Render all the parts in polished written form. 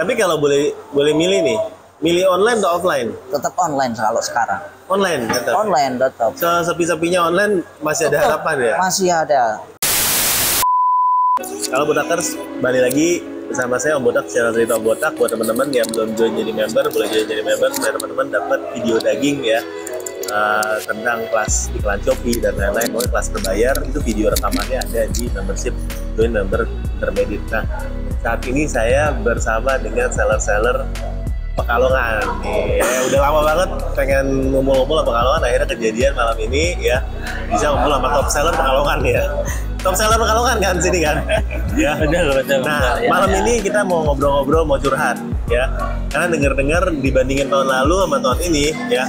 Tapi kalau boleh milih nih, milih online atau offline? Tetap online kalau sekarang. Online tetap. Online tetap. Sepi-sepinya online masih ada harapan ya? Masih ada. Kalau Botakers, balik lagi bersama saya Om Botak, channel cerita Om Botak. Buat teman-teman yang belum join jadi member, boleh join jadi member supaya teman-teman dapat video daging ya, tentang kelas iklan Shopee dan lain-lain. Pokoknya kelas berbayar itu video rekamannya ada di membership, join member intermediate. Nah, saat ini saya bersama dengan seller-seller Pekalongan nih. Udah lama banget pengen ngumpul-ngumpul sama Pekalongan, akhirnya kejadian malam ini ya, bisa ngumpul sama top seller Pekalongan ya. Top seller Pekalongan kan sini kan? Ya. Betul. Nah, malam ini kita mau ngobrol-ngobrol, mau curhat ya. Karena dengar-dengar dibandingin tahun lalu sama tahun ini ya,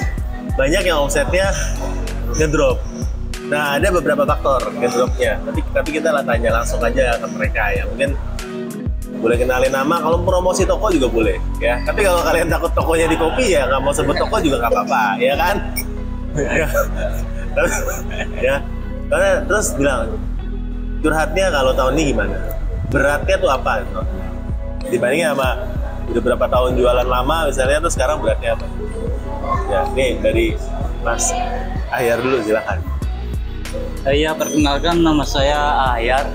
banyak yang omsetnya ngedrop. Nah, ada beberapa faktor ngedropnya. Tapi kita tanya langsung aja ke mereka ya. Mungkin boleh kenalin nama, kalau promosi toko juga boleh ya. Tapi kalau kalian takut tokonya di copy ya nggak mau sebut toko juga nggak apa-apa ya kan? Ya. Terus bilang curhatnya kalau tahun ini gimana? Beratnya tuh apa? Dibandingin sama udah berapa tahun jualan lama misalnya, tuh sekarang beratnya apa? Ya, nih dari Mas Ahyar dulu silakan. Ya, perkenalkan nama saya Ahyar.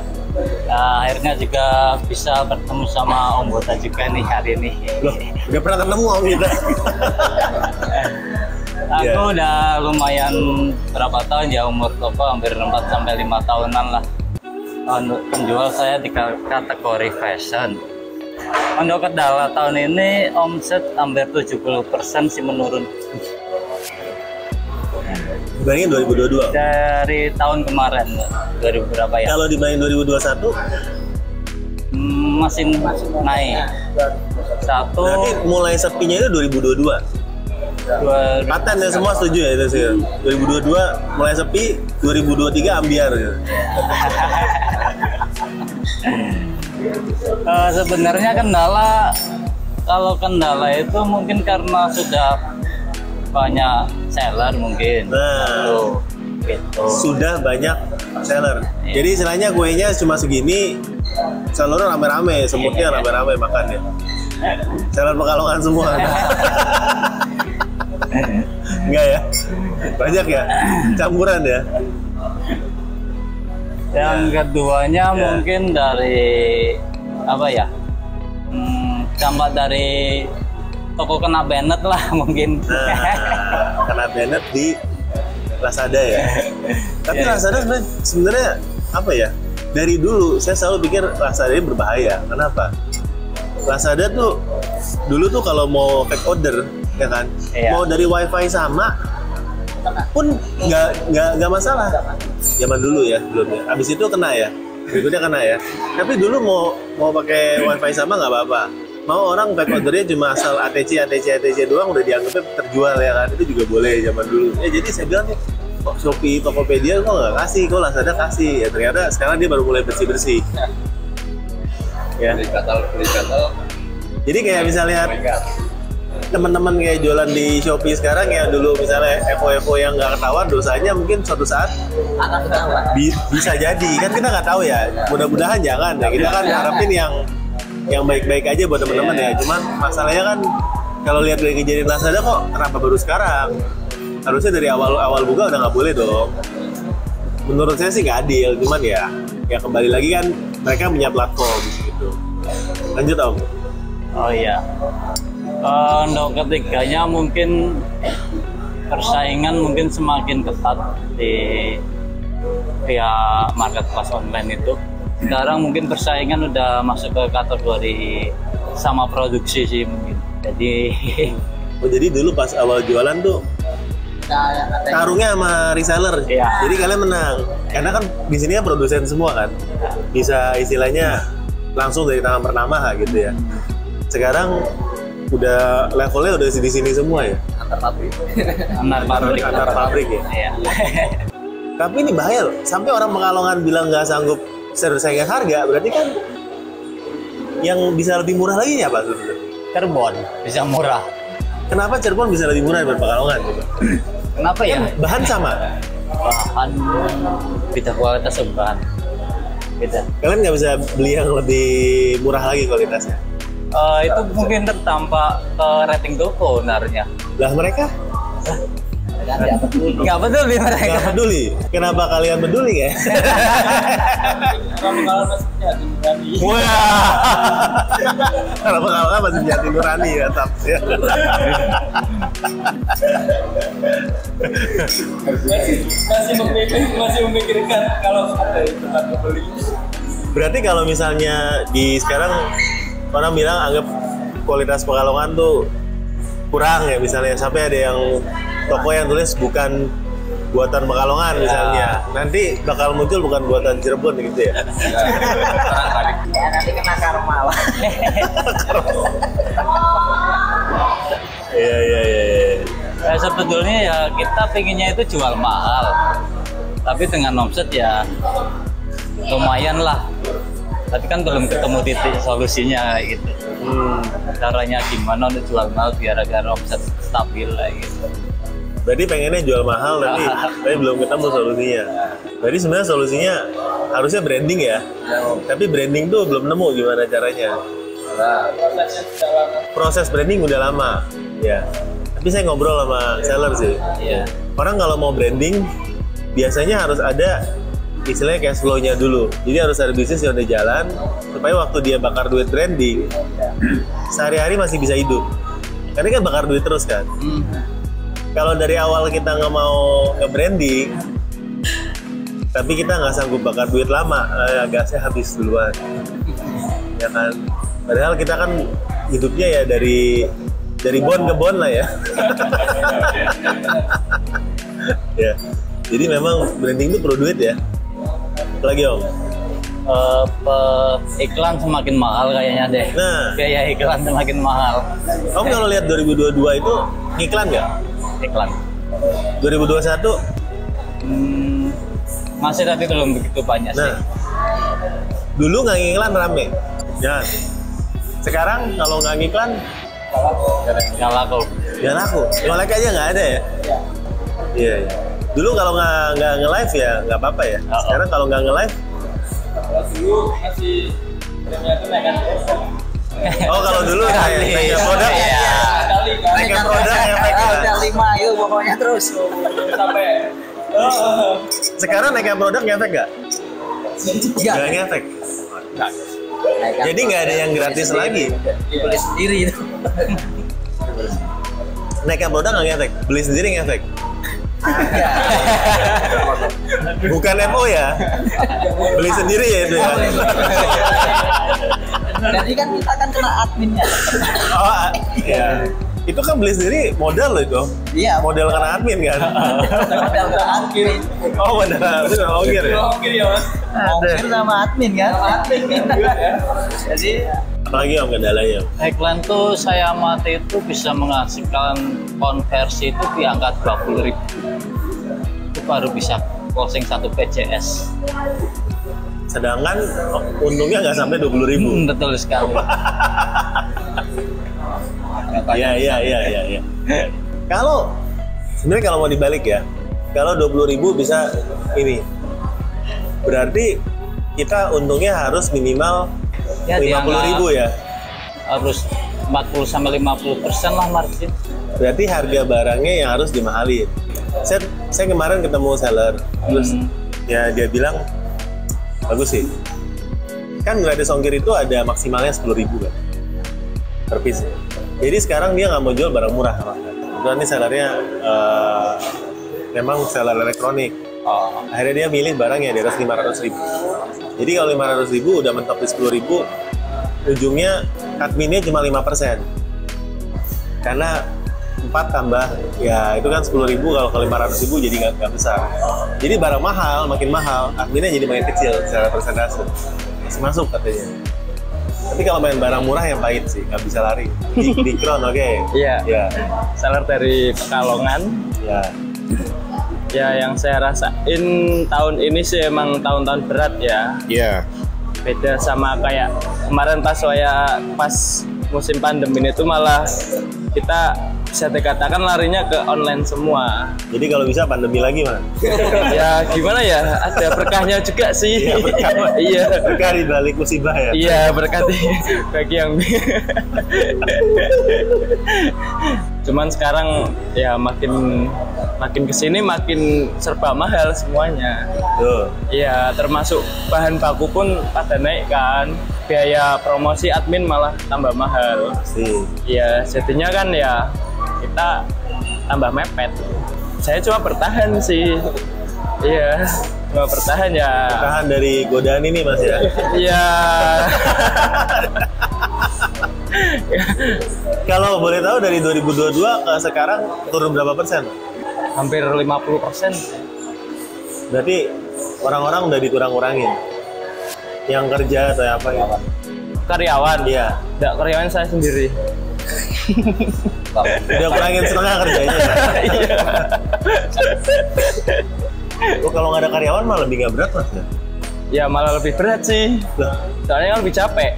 Akhirnya juga bisa bertemu sama Om Botak juga nih hari ini. Loh, udah pernah ketemu Om kita? Aku udah lumayan berapa tahun ya, umur toko hampir 4-5 tahunan lah. Penjual saya di kategori fashion. Untuk kendala tahun ini omset hampir 70% sih menurun. Dibandingin 2022? Dari tahun kemarin, 2000 berapa ya? Kalau dibanding 2021? Masih naik. Berarti mulai sepinya itu 2022? Paten ya, semua setuju ya itu sih. 2022 mulai sepi, 2023 ambiar gitu. Sebenarnya kalau kendala itu mungkin karena sudah banyak seller mungkin. Nah, gitu. Sudah banyak seller. Jadi istilahnya kuenya cuma segini, sellernya rame-rame, semutnya rame-rame makan ya. Seller Pekalongan semua. Enggak ya? Banyak ya? Campuran ya? Yang keduanya mungkin dari apa ya? Dampak dari toko kena Bennett lah mungkin. Nah, kena Bennett di Lazada ya. Tapi Lazada sebenarnya apa ya? Dari dulu saya selalu pikir Lazada ini berbahaya. Kenapa? Lazada tuh dulu tuh kalau mau fake order ya kan, mau dari wifi sama pun nggak masalah. Zaman dulu ya belum ya. Abis itu kena ya. Berikutnya kena ya. Tapi dulu mau pakai wifi sama nggak apa-apa. Mau orang back ordernya cuma asal ATC doang udah dianggapnya terjual ya kan, itu juga boleh zaman dulu ya. Jadi saya bilang nih, kok Shopee, Tokopedia kok nggak kasih, kok Lazada kasih ya. Ternyata sekarang dia baru mulai bersih ya. Beli gatal. Jadi kayak misalnya teman-teman kayak jualan di Shopee sekarang ya, dulu misalnya Evo yang nggak ketahuan dosanya mungkin suatu saat bisa jadi kan, kita nggak tahu ya. Mudah-mudahan jangan ya, kita kan harapin yang baik-baik aja buat teman-teman ya. Cuman masalahnya kan kalau lihat dari kejadian Lazada kok kenapa baru sekarang? Harusnya dari awal buka udah nggak boleh dong. Menurut saya sih nggak adil. Cuman ya kembali lagi kan mereka punya platform gitu. Lanjut Om. Oh iya. Untuk ketiganya mungkin persaingan mungkin semakin ketat di pihak marketplace online itu. Sekarang mungkin persaingan udah masuk ke kategori sama produksi sih mungkin. Jadi dulu pas awal jualan tuh tarungnya sama reseller. Jadi kalian menang. Karena kan di sini kan produsen semua kan. Bisa istilahnya langsung dari tangan pertama gitu ya. Sekarang udah levelnya udah di sini semua ya. Antar pabrik ya. Iya. Tapi ini bahaya loh. Sampai orang Pekalongan bilang nggak sanggup saingan harga, berarti kan yang bisa lebih murah lagi ya Pak? Cirebon bisa murah. Kenapa Cirebon bisa lebih murah daripada Pekalongan? Kenapa ya? Bahan sama? Bahan beda, kualitas bahan beda. Kalian nggak bisa beli yang lebih murah lagi kualitasnya? Itu mungkin tertampak rating toko sebenarnya. Lah mereka Nggak peduli mereka. nggak peduli. Kenapa kalian peduli ya? Kalau masih punya nurani. Wah. Kenapa kalau masih jati nurani ya, Tap? Ya. masih memikirkan kalau ada tempat beli. Berarti kalau misalnya di sekarang orang bilang anggap kualitas Pekalongan tuh kurang ya, misalnya sampai ada yang toko yang tulis bukan buatan Pekalongan misalnya, nanti bakal muncul bukan buatan Cirebon gitu ya? Ya nanti kena karma lah. Iya. Sebetulnya ya kita pengennya itu jual mahal, tapi dengan omset ya lumayan lah. Tapi kan belum ketemu titik solusinya gitu. Caranya gimana untuk jual mahal biar agar omset stabil lah gitu. Berarti pengennya jual mahal tapi belum ketemu solusinya. Berarti sebenarnya solusinya harusnya branding ya. Tapi branding tuh belum nemu gimana caranya. Proses branding udah lama, ya. Tapi saya ngobrol sama seller sih. Iya. Orang kalau mau branding biasanya harus ada istilahnya cash flow-nya dulu. Jadi harus ada bisnis yang udah jalan supaya waktu dia bakar duit branding sehari-hari masih bisa hidup. Karena kan bakar duit terus kan. Kalau dari awal kita nggak mau nge-branding, tapi kita nggak sanggup bakar duit lama, gasnya habis duluan, ya kan. Padahal kita kan hidupnya ya dari bon ke bon lah ya. Ya, jadi memang branding itu perlu duit ya. Apalagi Om? Iklan semakin mahal kayaknya deh. Nah. Biaya iklan semakin mahal. Kamu kalau lihat 2022 itu iklan nggak? Iklan 2021? Masih tapi belum begitu banyak sih. Nah, dulu nggak ngiklan rame. Ya. Sekarang kalau nggak ngiklan, Nggak laku. nggak laku. Like aja nggak ada ya? Iya. Dulu kalau nggak nge-live ya nggak apa-apa ya. Sekarang kalau nggak nge-live, Dulu masih premium itu naikkan oh kalau dulu naik produk, kali kan naik produk efek lah. Udah 5 yuk pokoknya terus. sampai Sekarang naik produk ngefek nggak? Nggak ngefek. Jadi nggak ada yang gratis lagi. Beli sendiri itu. Naik produk nggak ngefek, beli sendiri ngefek. Bukan FO ya, beli sendiri ya itu ya. Jadi kan kita kan kena adminnya. Oh ya, itu kan beli sendiri modal loh itu. Iya. Modal kena admin kan. Modal kena admin. Oh benar, itu ongkir ya. ongkir ya mas Ongkir sama admin kan. Jadi Apalagi Om kendalanya? Iklan tuh saya amati itu bisa menghasilkan konversi itu di angka 20.000. Itu baru bisa closing 1 PCS. Sedangkan untungnya nggak sampai 20.000. Betul sekali. Iya. Kalau sebenarnya kalau mau dibalik ya, kalau 20.000 bisa ini, berarti kita untungnya harus minimal Ya, 50.000 ya. Harus 40-50% lah margin. Berarti harga barangnya yang harus dimahalin. Saya kemarin ketemu seller, terus ya dia bilang bagus sih. Kan gratis ongkir itu ada maksimalnya 10.000 kan per piece. Jadi sekarang dia nggak mau jual barang murah. Kebetulan ini sellernya memang seller elektronik. Akhirnya dia milih barang yang di atas 500.000. Jadi kalau 500.000 udah mentok di 10.000, ujungnya adminnya cuma 5%. Karena 4 tambah, ya itu kan 10.000, kalau ke 500.000 jadi nggak besar. Jadi barang mahal, makin mahal, adminnya jadi makin kecil secara persentase. Masuk katanya. Tapi kalau main barang murah yang pahit sih, nggak bisa lari. Di Kron, oke. Iya. Ya. seller dari Pekalongan. Ya. Ya yang saya rasain tahun ini sih emang tahun-tahun berat ya. Iya. Beda sama kayak kemarin pas musim pandemi itu malah kita bisa dikatakan larinya ke online semua. Jadi kalau bisa pandemi lagi Mas. Ya gimana ya, ada berkahnya juga sih. Iya, berkah. Iya. Berkah di balik musibah ya. Iya, berkat bagi yang cuman sekarang ya makin kesini makin serba mahal semuanya. Tuh. Iya, termasuk bahan baku pun pada naik kan. Biaya promosi admin malah tambah mahal. Pasti. Iya, jadinya kan ya kita tambah mepet. Saya cuma bertahan sih. Iya, cuma bertahan ya. Tahan dari godaan ini Mas ya. Iya. Kalau boleh tahu dari 2022 ke sekarang turun berapa persen? Hampir 50%. Berarti orang-orang udah dikurang-kurangin. Yang kerja atau apa ya? Karyawan? Iya. Enggak, karyawan saya sendiri. Udah kurangin setengah kerjanya. Iya. Oh, kalau nggak ada karyawan malah lebih nggak berat Mas ya? Ya malah lebih berat sih. Lah, Soalnya kan lebih capek.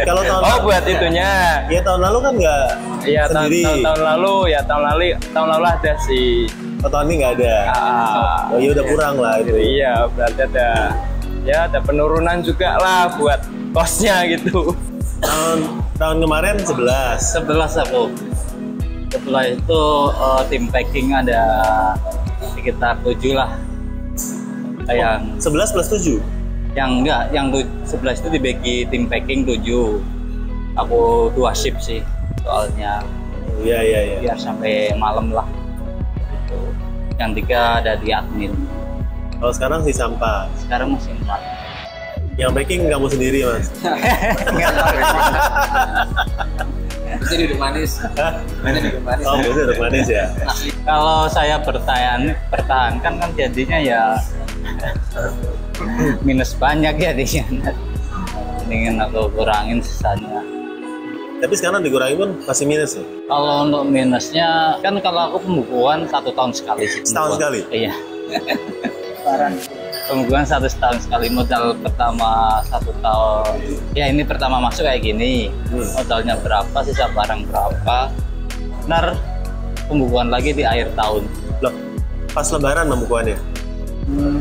kalau tahun Oh, buat itunya. ya tahun lalu kan nggak Iya, sendiri. tahun lalu ada sih. Oh, tahun ini nggak ada. Oh ya udah kurang lah itu. Iya, berarti ada penurunan juga lah buat kosnya gitu. Tahun kemarin 11. 11 aku. Setelah itu tim packing ada sekitar 7 lah. Yang 11 plus 7. enggak, yang 11 itu dibagi tim packing 7. Aku 2 shift sih soalnya Iya. biar sampai malam lah. Gitu. Yang 3 ada di admin. Kalau sekarang sih sampah. Sekarang masih 4. Yang packing kamu sendiri Mas. Enggak tahu. Itu duduk manis. Hah? Ini duduk manis. Oh, itu udah manis ya. Kalau saya pertahankan kan jadinya ya minus banyak jadinya. Mendingan aku kurangin sisanya. Tapi sekarang dikurangi pun masih minus ya? Kalau untuk minusnya kan kalau aku pembukuan 1 tahun sekali sih. Setahun sekali? Iya. Pembukuan 1 tahun sekali. Modal pertama 1 tahun. Ya ini pertama masuk kayak gini. Modalnya berapa, sisa barang berapa. Ntar pembukuan lagi di akhir tahun. Loh, pas lebaran pembukuannya?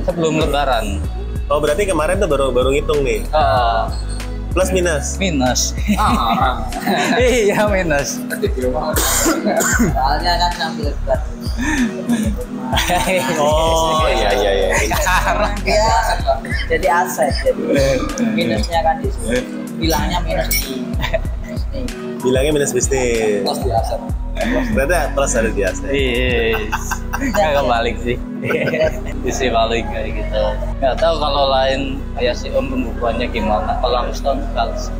Sebelum lebaran. Oh berarti kemarin tuh baru ngitung nih. Plus minus? Minus. Iya minus. Soalnya kan sambil buat Oh iya. sekarang dia jadi aset, jadi minusnya kan di sini. Bilangnya minus di Bilangnya minus bisnis. plus di aset. Berarti plus ada di aset. Iya. Nggak kebalik sih. Isi balik kayak gitu. Nggak tahu kalau lain kayak si Om pembukuannya gimana. Kalau aku setahun sekali sih.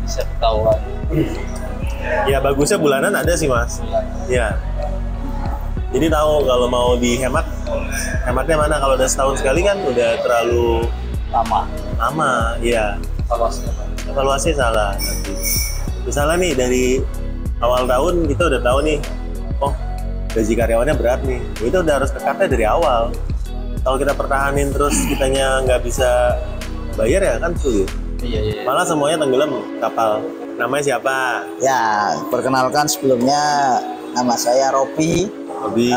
Bisa ketahuan. Ya bagusnya bulanan ada sih Mas. Ya. Jadi tahu kalau mau dihemat, hematnya mana? Kalau udah setahun sekali kan udah terlalu lama. Iya. Evaluasi salah nanti. Misalnya nih dari awal tahun kita udah tahu nih, oh gaji karyawannya berat nih, itu udah harus kekatnya dari awal. Kalau kita pertahanin terus kitanya nggak bisa bayar ya kan sulit. Iya. Malah semuanya tenggelam kapal. Namanya siapa? Ya, perkenalkan sebelumnya nama saya Robi. Hobi.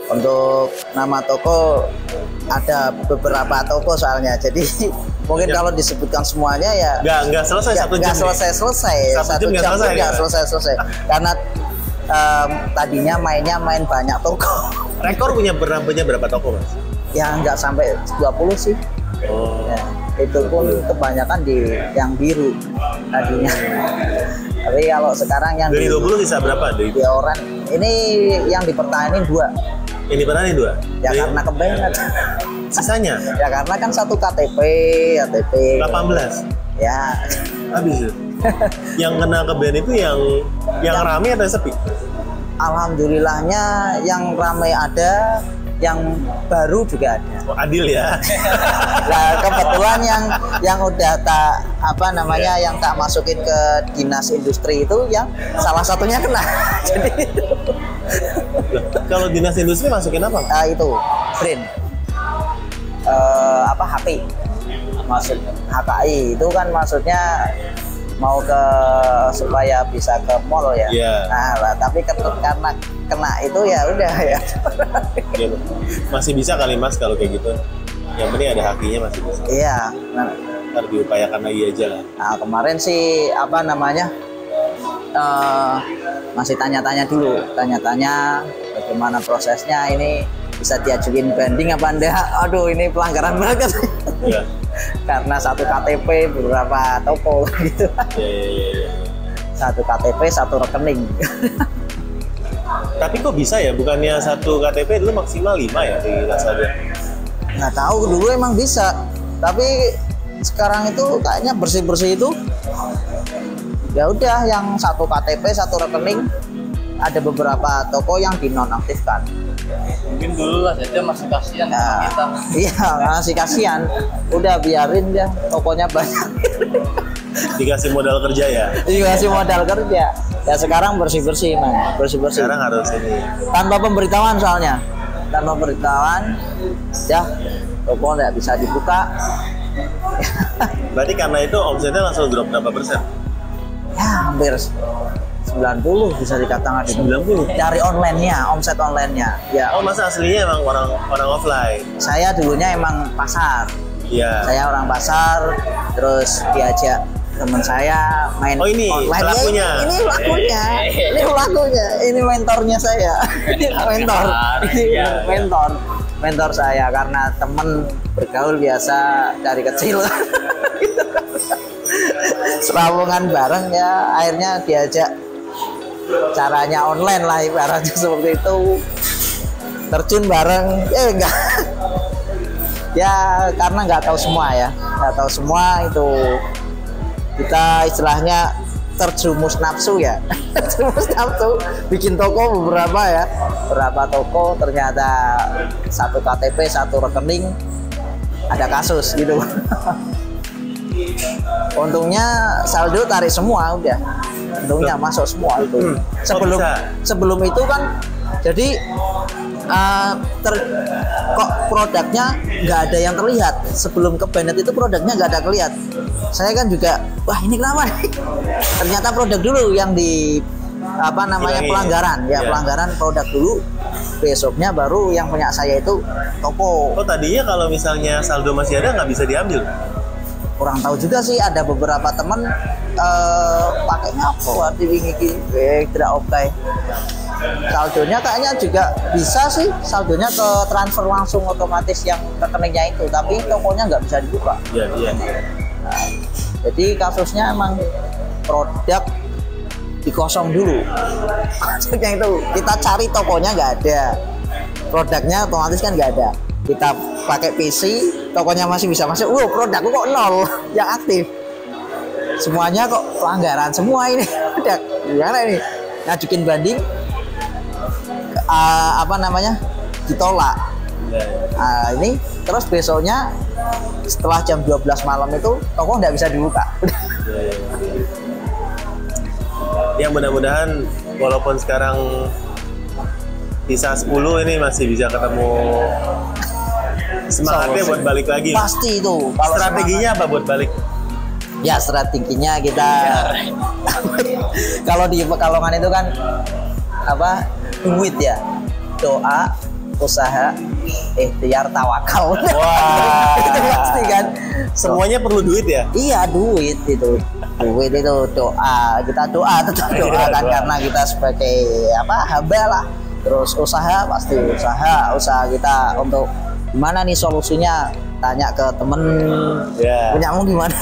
Untuk nama toko ada beberapa toko soalnya, jadi mungkin kalau disebutkan semuanya ya Nggak selesai satu jam. nggak selesai. Satu jam nggak selesai, nggak kan? selesai karena tadinya main banyak toko. Rekor punya berapa toko Mas? Ya nggak sampai 20 sih. Oh. Ya, itu pun kebanyakan di yang biru tadinya. Tapi kalau sekarang yang Dari 20 sisa berapa? di orang ini yang dipertahanin 2. Ini pernah nih 2? Ya karena kebanyakan. Sisanya? Ya karena kan satu KTP 18? Ya Habis itu? Yang kena ke band itu yang rame atau sepi? alhamdulillahnya yang ramai ada, yang baru juga ada. Oh, adil ya. Nah kebetulan yang udah yang tak masukin ke dinas industri itu yang salah satunya kena. Jadi Kalau dinas industri masukin apa? itu print HP masuk HKI itu kan maksudnya mau ke supaya bisa ke mall ya. Iya. Nah, lah, tapi karena kena itu ya udah ya. Gitu. Masih bisa kali Mas kalau kayak gitu. Yang penting ada hakinya masih bisa. Iya. Nah, Ntar diupayakan lagi aja lah. nah, kemarin sih apa namanya masih tanya-tanya dulu, tanya-tanya bagaimana prosesnya ini bisa diajuin banding apa enggak. Aduh ini pelanggaran banget. Iya. Karena satu KTP beberapa toko gitu. Iya. Satu KTP satu rekening. Tapi kok bisa ya? Bukannya satu KTP dulu maksimal 5 ya di Lazada? Nggak tahu dulu emang bisa, tapi sekarang itu kayaknya bersih-bersih itu ya udah yang satu KTP satu rekening. Ada beberapa toko yang dinonaktifkan. Mungkin dulu lah jadi masih kasihan sama Nah, kita. iya masih kasihan. Udah biarin ya tokonya banyak. Dikasih modal kerja ya? Dikasih modal kerja. Ya sekarang bersih-bersih man, bersih-bersih. Sekarang harus ini. Tanpa pemberitahuan soalnya. Tanpa pemberitahuan, ya toko nggak bisa dibuka. Berarti karena itu omsetnya langsung drop berapa persen? Ya hampir 90 bisa dikatakan 90? dari online-nya, omset online-nya. Ya, Oh masa aslinya emang orang offline? saya dulunya emang pasar. Iya. Saya orang pasar, terus diajak teman saya main Oh, ini online. pelakunya? Ya, ini pelakunya, ini pelakunya, ini mentornya saya. Ini mentor, ini mentor saya karena temen bergaul biasa dari kecil. Serabungan bareng ya, akhirnya diajak caranya online lah ibaratnya seperti itu, terjun bareng enggak ya karena nggak tahu semua ya, nggak tahu semua itu kita istilahnya terjumus nafsu ya. Terjumus nafsu bikin toko beberapa toko ternyata satu KTP satu rekening ada kasus gitu. Untungnya saldo tarik semua udah. Untungnya masuk semua itu. Sebelum itu kan jadi kok produknya nggak ada yang terlihat. Sebelum ke Bennett itu produknya nggak ada terlihat. Saya kan juga wah ini kenapa nih? Ternyata produk dulu yang di apa namanya pelanggaran ya, pelanggaran produk dulu. Besoknya baru yang punya saya itu toko. Oh tadinya kalau misalnya saldo masih ada nggak bisa diambil? Kurang tahu juga sih, ada beberapa teman pakainya apa arti wingi tidak oke. Saldonya kayaknya juga bisa sih, saldonya ke transfer langsung otomatis yang rekeningnya itu, tapi tokonya nggak bisa dibuka. Iya. Nah, jadi kasusnya emang produk dikosong dulu. Maksudnya itu kita cari tokonya nggak ada, produknya otomatis kan nggak ada. Kita pakai PC, tokonya masih bisa masuk. Produkku kok nol yang aktif. Semuanya kok pelanggaran semua ini. Produk gimana ini? Ngajukin banding, apa namanya? Ditolak. Ini terus besoknya setelah jam 12 malam itu toko nggak bisa dibuka. Ya mudah-mudahan walaupun sekarang sisa 10 ini masih bisa ketemu semangatnya buat balik lagi. Pasti itu. Kalau strateginya apa buat balik? Ya strateginya kita kalau di Pekalongan itu kan apa duit ya, doa, usaha, ikhtiar, tawakal. Wah. Itu pasti kan. Semuanya perlu duit ya? Iya duit itu. Duit itu doa, kita doa tetap doa kan karena kita sebagai apa hamba lah. Terus usaha pasti usaha kita untuk gimana nih solusinya, tanya ke temen punyamu gimana.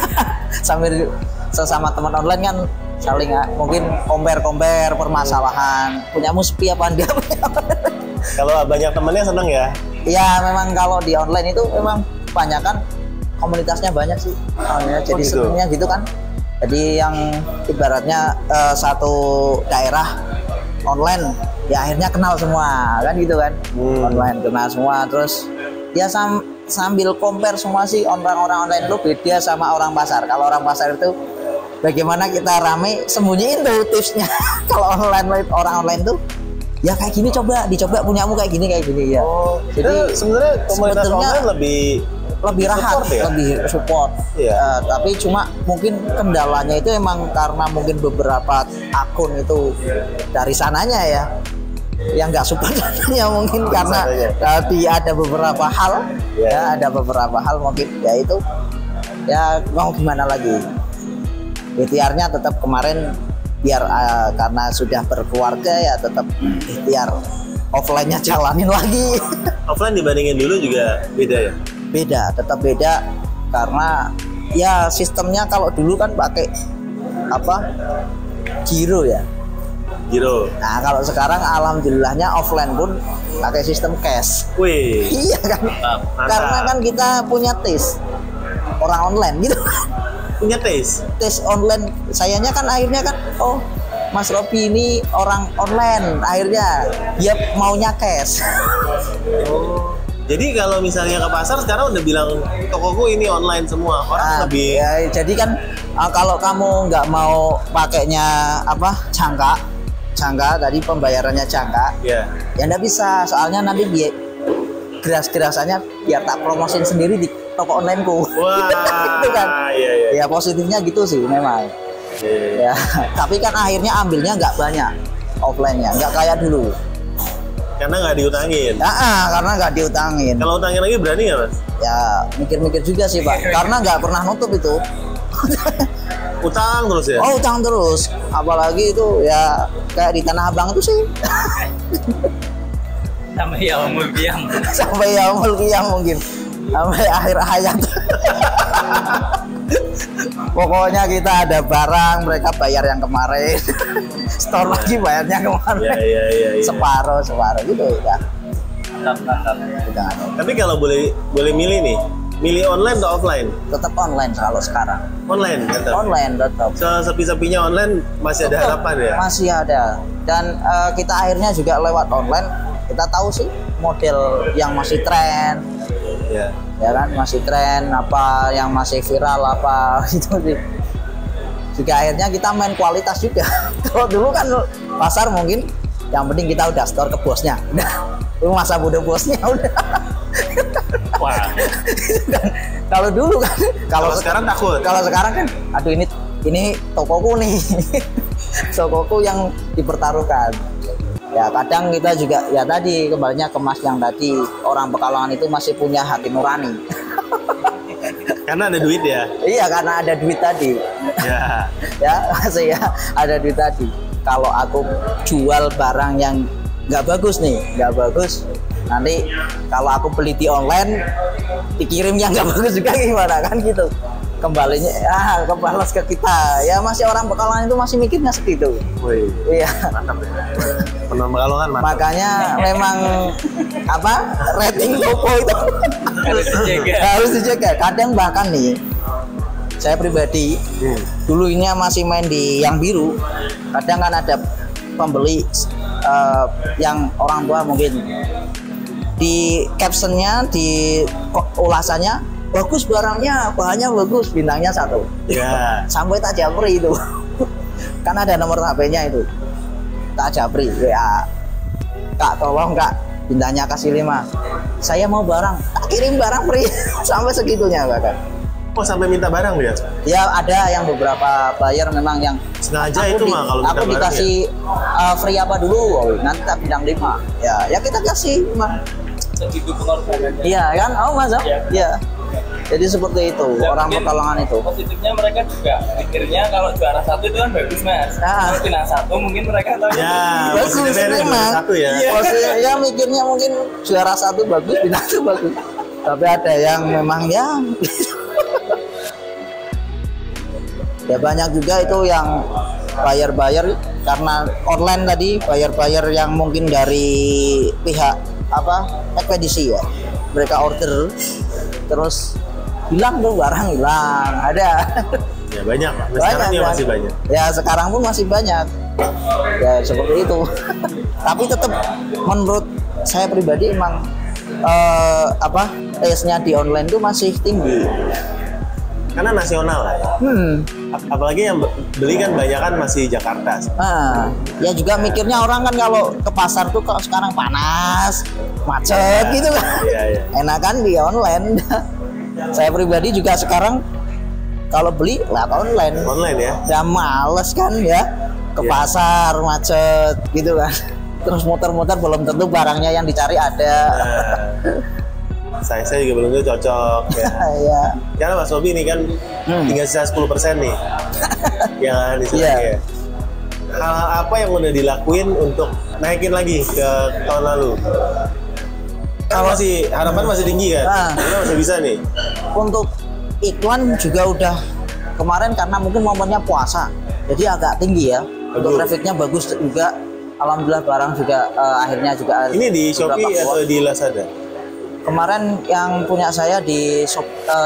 Sambil sesama teman online kan saling mungkin compare permasalahan, punyamu sepi apa enggak. Kalau banyak temennya seneng ya? Iya memang kalau di online itu memang kebanyakan komunitasnya banyak sih. Jadi sebenarnya gitu kan. Jadi yang ibaratnya satu daerah online ya akhirnya kenal semua kan gitu kan. Online kenal semua, terus ya sambil compare semua sih. Orang-orang online itu beda sama orang pasar. Kalau orang pasar itu bagaimana kita rame sembunyiin tuh tipsnya. Kalau orang online tuh ya kayak gini, dicoba punyamu kayak gini ya. Jadi sebenarnya komunitas online lebih lebih rahat, Support ya? lebih support. Iya. Tapi cuma mungkin kendalanya itu emang karena mungkin beberapa akun itu dari sananya ya, yang nggak support ya mungkin karena tadi ada beberapa hal, Iya. ya ada beberapa hal mungkin ya itu ya mau gimana lagi. Ikhtiarnya tetap kemarin biar karena sudah berkeluarga ya tetap ikhtiar offline-nya jalanin lagi. Offline dibandingin dulu juga beda ya? Beda, tetap beda karena ya sistemnya kalau dulu kan pakai apa giro ya. Giro. Nah kalau sekarang alhamdulillahnya offline pun pakai sistem cash. Wih. Iya kan? Mantap. Karena kan kita punya tes orang online gitu. Punya tes. Tes online, sayanya kan akhirnya kan oh Mas Robi ini orang online, akhirnya dia maunya cash. Oh. Jadi kalau misalnya ke pasar sekarang udah bilang tokoku ini online semua, orang lebih ya, jadi kan kalau kamu nggak mau pakainya apa jangka tadi pembayarannya jangka, ya. ya nggak bisa, soalnya nanti geras-gerasannya biar tak promosin sendiri di toko onlineku. Wah. Itu kan. Iya. Ya positifnya gitu sih memang. Iya. Ya, tapi kan akhirnya ambilnya nggak banyak offline-nya, nggak kayak dulu. Karena nggak diutangin. Karena nggak diutangin. Kalau utangin lagi berani nggak, Mas? Ya mikir-mikir juga sih Pak, karena nggak pernah nutup itu. Utang terus ya? Oh utang terus, apalagi itu ya kayak di Tanah Abang itu sih. Sampai yaumul qiyam. Sampai yaumul qiyam mungkin, sampai akhir hayat. Pokoknya kita ada barang, mereka bayar yang kemarin, store lagi bayarnya kemarin. Iya. Separuh gitu ya. Mantap. Tapi kalau boleh milih nih, milih online atau offline? Tetap online kalau sekarang. Online, tetap. Online tetap. Sepi-sepinya online masih ada harapan ya? Masih ada. Dan kita akhirnya juga lewat online, kita tahu sih model yang masih tren. Iya. Ya kan masih tren apa yang masih viral apa gitu sih. Juga akhirnya kita main kualitas juga. Kalau dulu kan pasar mungkin yang penting kita udah store ke bosnya. Udah itu masa muda bosnya udah. Wah. Kalau dulu kan Kalau sekarang takut. Kalau sekarang kan aduh ini tokoku nih. Tokoku yang dipertaruhkan. Ya kadang kita juga ya tadi kembalinya ke Mas yang tadi orang Pekalongan itu masih punya hati nurani. Karena ada duit ya? Iya karena ada duit tadi. Ya. Ya masih ya ada duit tadi. Kalau aku jual barang yang nggak bagus nih, nggak bagus, nanti kalau aku beli di online dikirim yang nggak bagus juga gimana kan gitu. Kembalinya kebalas ke kita. Ya masih orang Pekalongan itu masih mikirnya segitu. Wih. Iya. Mantap ya. Penon Pekalongan mantap. Makanya memang apa rating toko itu harus dijaga. Kadang bahkan nih saya pribadi dulu ini masih main di yang biru. Kadang kan ada pembeli yang orang tua mungkin di captionnya, di ulasannya bagus barangnya, bahannya bagus, bintangnya 1. Ya. Sampai tak japri itu. Kan ada nomor HP-nya itu. Tak japri, ya. Kak tolong Kak, bintangnya kasih 5. Saya mau barang, tak kirim barang free. Sampai segitunya bahkan. Oh sampai minta barang dia? Ya ada yang beberapa buyer memang yang Sengaja itu mah kalau minta aku barang dikasih free apa dulu, nanti tak bintang 5. Ya kita kasih memang. Jadi pengorbanannya. Iya kan, Mas? Iya. Jadi seperti itu, Ya, orang Pekalongan itu. Positifnya mereka juga pikirnya kalau juara 1 itu kan bagus Mas. Kalau final 1 mungkin mereka tahu Ya, bagus positifnya memang. juara 1 ya. Ya mikirnya mungkin juara 1 bagus, bintang 1 bagus. Tapi ada yang memang ya. Ya banyak juga itu yang buyer karena online tadi, buyer yang mungkin dari pihak ekspedisi ya. Mereka order terus hilang tuh barang hilang, ada. Ya banyak. Sekarang ya masih banyak. Ya sekarang pun masih banyak. Ya seperti itu. Tapi tetap menurut saya pribadi emang taste-nya di online tuh masih tinggi. Karena nasional lah. Apalagi yang beli kan banyak kan masih Jakarta. Nah, ya juga mikirnya orang kan kalau ke pasar tuh kok sekarang panas, macet gitu kan. Iya. Enakan di online. Saya pribadi juga sekarang kalau beli lewat online. Online ya? Ya males kan ya, ke Iya. pasar macet gitu kan. Terus muter-muter belum tentu barangnya yang dicari ada. Nah, saya juga belum tentu cocok ya. Ya. Karena Mas Robi ini kan tinggal sisa 10% nih. Ya kan istilahnya. Iya. Ya. Hal-hal apa yang udah dilakuin untuk naikin lagi ke tahun lalu? Kan masih harapan masih tinggi kan? Nah. Kita masih bisa nih. Untuk iklan juga udah kemarin karena mungkin momennya puasa, jadi agak tinggi ya. Untuk Bagus. trafficnya bagus juga. Alhamdulillah barang juga akhirnya juga. Ini di beberapa Shopee keluar. atau di Lazada? Kemarin yang punya saya di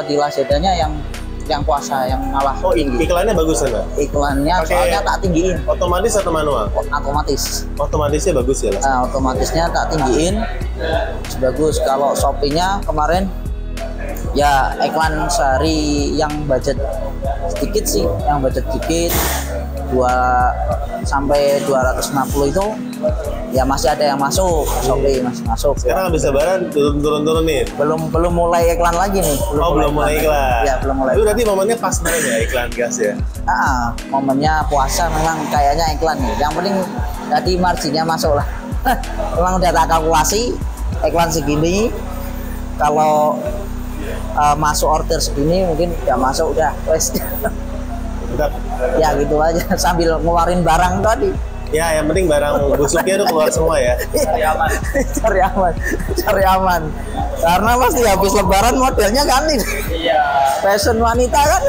di Lazadanya yang puasa yang malah Oh, tinggi. iklannya bagus sana. Iklannya Pakai- soalnya tak tinggiin Otomatis atau manual? otomatis. Otomatisnya bagus ya, Las? Nah, otomatisnya tak tinggiin bagus. Kalau Shopee-nya kemarin ya iklan sehari yang budget sedikit sih, yang budget sedikit 2 sampai 250 itu ya masih ada yang masuk. Shopee masih masuk ya. Sekarang habis lebaran turun-turunin. Belum mulai iklan lagi nih. Belum mulai iklan. Ya, belum mulai. Itu berarti momennya pas banget ya iklan gas ya. Momennya puasa memang kayaknya iklan nih. Yang penting tadi marginnya masuk lah. Memang udah tak kalkulasi iklan segini. Kalau masuk order segini mungkin udah masuk udah wes. Udah. Ya gitu aja sambil ngeluarin barang tadi. Ya, yang penting barang busuknya udah keluar semua ya. Cari aman. Cari aman. Karena pasti habis lebaran modelnya ganti. Iya. Fashion wanita kan?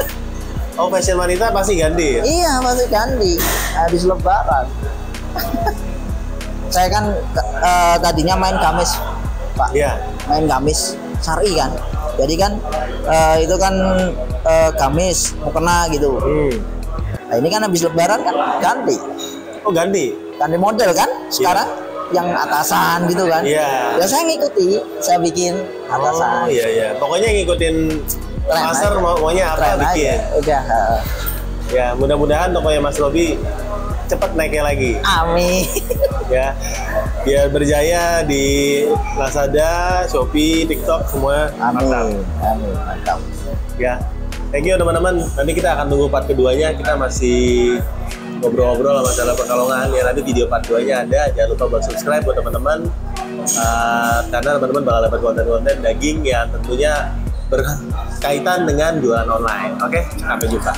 Oh, fashion wanita pasti ganti ya? Iya pasti ganti habis lebaran. Saya kan tadinya main gamis, Pak. Iya. Main gamis syari kan. Jadi kan itu kan gamis mukena gitu. Nah ini kan habis lebaran kan ganti Oh, ganti? model kan sekarang yang atasan gitu kan. Iya. Ya saya ngikuti, saya bikin atasan. Oh, iya. Pokoknya ngikutin Tren pasar aja. maunya apa Tren bikin. aja. Udah. Ya, mudah-mudahan tokonya Mas Robi cepat naiknya lagi. Amin. Ya, biar berjaya di Lazada, Shopee, TikTok semua. Mantap. Amin. Mantap. Ya, thank you teman-teman. Nanti kita akan tunggu part keduanya. Kita masih ngobrol-ngobrol masalah Pekalongan. Ya, nanti video part 2-nya ada. Jangan lupa buat subscribe buat teman-teman. Karena teman-teman bakal dapat konten-konten daging yang tentunya berkaitan dengan jualan online. Oke, sampai jumpa.